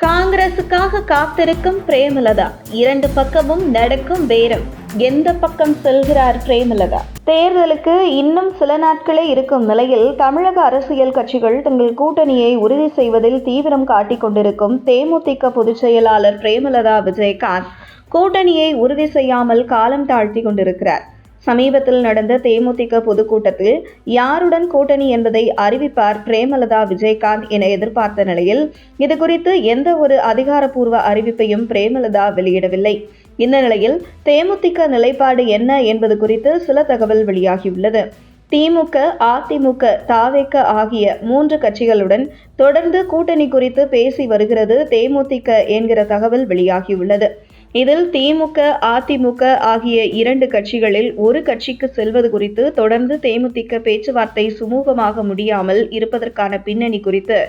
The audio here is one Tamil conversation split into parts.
காங்கிரசுக்காக காத்திருக்கும் பிரேமலதா. இரண்டு பக்கமும் நடக்கும் பேரம். எந்த பக்கம் செல்கிறார் பிரேமலதா? தேர்தலுக்கு இன்னும் சில நாட்களே இருக்கும் நிலையில் தமிழக அரசியல் கட்சிகள் தங்கள் கூட்டணியை உறுதி செய்வதில் தீவிரம் காட்டிக் கொண்டிருக்கும் தேமுதிக பொதுச் செயலாளர் பிரேமலதா விஜயகாந்த் கூட்டணியை உறுதி செய்யாமல் காலம் தாழ்த்தி கொண்டிருக்கிறார். சமீபத்தில் நடந்த தேமுதிக பொதுக்கூட்டத்தில் யாருடன் கூட்டணி என்பதை அறிவிப்பார் பிரேமலதா விஜயகாந்த் என எதிர்பார்த்த நிலையில் இதுகுறித்து எந்த ஒரு அதிகாரப்பூர்வ அறிவிப்பையும் பிரேமலதா வெளியிடவில்லை. இந்த நிலையில் தேமுதிக நிலைப்பாடு என்ன என்பது குறித்து சில தகவல் வெளியாகியுள்ளது. திமுக, அதிமுக, தவேக ஆகிய 3 கட்சிகளுடன் தொடர்ந்து கூட்டணி குறித்து பேசி வருகிறது தேமுதிக என்கிற தகவல் வெளியாகியுள்ளது. இதில் திமுக, அதிமுக ஆகிய 2 கட்சிகளில் ஒரு கட்சிக்கு செல்வது குறித்து தொடர்ந்து தேமுதிக பேச்சுவார்த்தை சுமூகமாக முடியாமல் இருப்பதற்கான பின்னணி குறித்து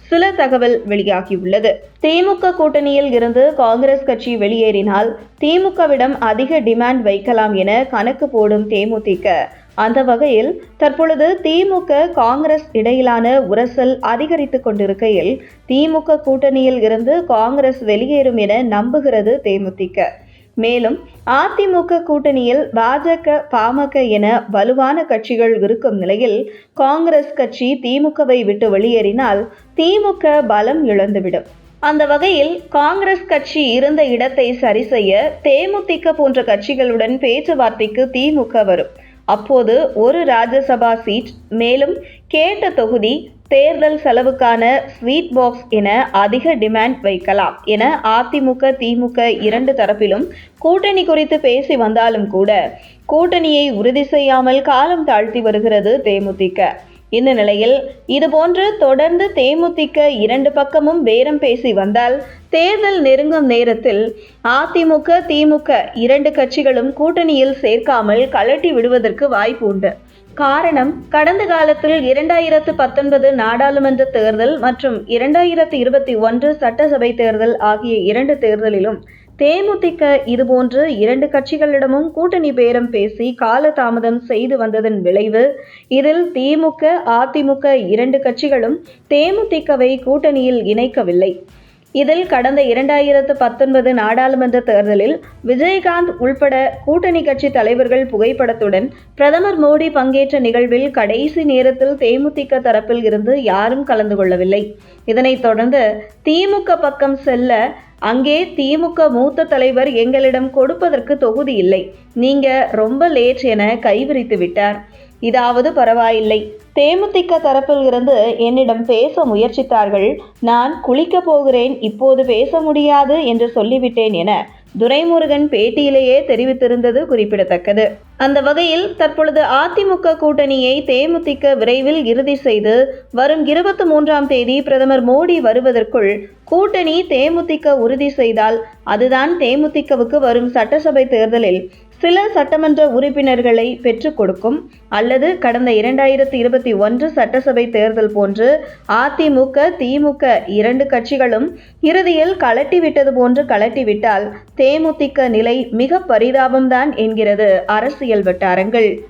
சில தகவல் வெளியாகியுள்ளது. திமுக கூட்டணியில் இருந்து காங்கிரஸ் கட்சி வெளியேறினால் திமுகவிடம் அதிக டிமாண்ட் வைக்கலாம் என கணக்கு போடும் தேமுதிக, அந்த வகையில் தற்பொழுது திமுக, காங்கிரஸ் இடையிலான உரசல் அதிகரித்துக் கொண்டிருக்கையில் திமுக கூட்டணியில் இருந்து காங்கிரஸ் வெளியேறும் என நம்புகிறது தேமுதிக. மேலும் அதிமுக கூட்டணியில் பாஜக, பாமக என வலுவான கட்சிகள் இருக்கும் நிலையில் காங்கிரஸ் கட்சி திமுகவை விட்டு வெளியேறினால் திமுக பலம் இழந்துவிடும். அந்த வகையில் காங்கிரஸ் கட்சி இருந்த இடத்தை சரி செய்ய தேமுதிக போன்ற கட்சிகளுடன் பேச்சுவார்த்தைக்கு திமுக வரும். அப்போது ஒரு ராஜ்யசபா சீட், மேலும் கேட்ட தொகுதி, தேர்தல் செலவுக்கான ஸ்வீட் பாக்ஸ் என அதிக டிமாண்ட் வைக்கலாம் என அதிமுக, திமுக 2 தரப்பிலும் கூட்டணி குறித்து பேசி வந்தாலும் கூட கூட்டணியை உறுதி செய்யாமல் காலம் தாழ்த்தி வருகிறது தேமுதிக. இந்த நிலையில் இதுபோன்று தொடர்ந்து தேமுதிக 2 பக்கமும் பேரம் பேசி வந்தால் தேர்தல் நெருங்கும் நேரத்தில் அதிமுக, திமுக 2 கட்சிகளும் கூட்டணியில் சேர்க்காமல் கழட்டி விடுவதற்கு வாய்ப்பு உண்டு. காரணம், கடந்த காலத்தில் 2019 நாடாளுமன்ற தேர்தல் மற்றும் 2021 சட்டசபை தேர்தல் ஆகிய 2 தேர்தலிலும் தேமுதிக இதுபோன்று 2 கட்சிகளிடமும் கூட்டணி பேரம் பேசி காலதாமதம் செய்து வந்ததன் விளைவு. இதில் திமுக, அதிமுக 2 கட்சிகளும் தேமுதிகவை கூட்டணியில் இணைக்கவில்லை. இதில் கடந்த 2019 நாடாளுமன்ற தேர்தலில் விஜயகாந்த் உள்பட கூட்டணி கட்சி தலைவர்கள் புகைப்படத்துடன் பிரதமர் மோடி பங்கேற்ற நிகழ்வில் கடைசி நேரத்தில் தேமுதிக தரப்பில் இருந்து யாரும் கலந்து கொள்ளவில்லை. இதனைத் தொடர்ந்து திமுக பக்கம் செல்ல அங்கே திமுக மூத்த தலைவர் எங்களிடம் கொடுப்பதற்கு தொகுதி இல்லை, நீங்க ரொம்ப லேட் என கைவிரித்து விட்டார். இதாவது பரவாயில்லை, தேமுதிக தரப்பில் இருந்து என்னிடம் பேச முயற்சித்தார்கள், நான் குளிக்க போகிறேன், இப்போது பேச முடியாது என்று சொல்லிவிட்டேன் என துரைமுருகன் பேட்டியிலேயே தெரிவித்திருந்தது குறிப்பிடத்தக்கது. அந்த வகையில் தற்பொழுது அதிமுக கூட்டணியை தேமுதிக விரைவில் இறுதி செய்து வரும் 23ஆம் தேதி பிரதமர் மோடி வருவதற்குள் கூட்டணி தேமுதிக உறுதி செய்தால் அதுதான் தேமுதிகவுக்கு வரும் சட்டசபை தேர்தலில் சில சட்டமன்ற உறுப்பினர்களை பெற்றுக் கொடுக்கும். அல்லது கடந்த 2021 சட்டசபை தேர்தல் போன்று அதிமுக, திமுக 2 கட்சிகளும் இறுதியில் கலட்டிவிட்டது போன்று கலட்டிவிட்டால் தேமுதிக நிலை மிக பரிதாபம்தான் என்கிறது அரசியல் வட்டாரங்கள்.